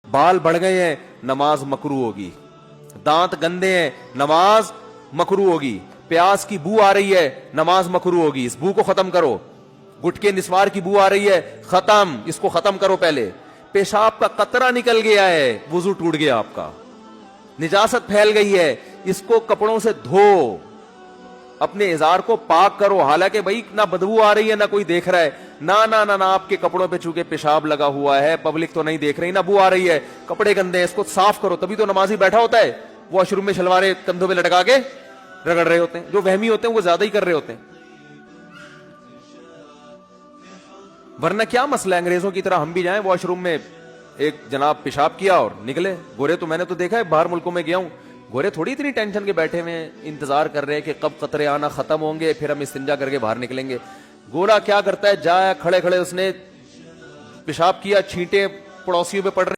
बाल बढ़ गए हैं, नमाज मकरू होगी। दांत गंदे हैं, नमाज मकरू होगी। प्याज की बू आ रही है, नमाज मकरू होगी। इस बू को खत्म करो। गुटके निस्वार की बू आ रही है, खत्म, इसको खत्म करो। पहले पेशाब का कतरा निकल गया है, वुजू टूट गया आपका। निजासत फैल गई है, इसको कपड़ों से धो, अपने इजार को पाक करो। हालांकि भाई ना बदबू आ रही है, ना कोई देख रहा है, ना ना ना ना आपके कपड़ों पे चूंकि पेशाब लगा हुआ है, पब्लिक तो नहीं देख रही, ना बू आ रही है, कपड़े गंदे हैं, इसको साफ करो। तभी तो नमाजी बैठा होता है, वॉशरूम में शलवारे कंधों पे लटका के रगड़ रहे होते हैं। जो वहमी होते हैं वो ज्यादा ही कर रहे होते हैं। वरना क्या मसला है, अंग्रेजों की तरह हम भी जाएं वॉशरूम में, एक जनाब पेशाब किया और निकले। गोरे तो मैंने तो देखा है, बाहर मुल्कों में गया हूं, गोरे थोड़ी इतनी टेंशन के बैठे हुए इंतजार कर रहे हैं कि कब कतरे आना खत्म होंगे, फिर हम इस्तिंजा करके बाहर निकलेंगे। गोरा क्या करता है, जाया खड़े खड़े उसने पेशाब किया, छींटे पड़ोसियों पे पड़ रहे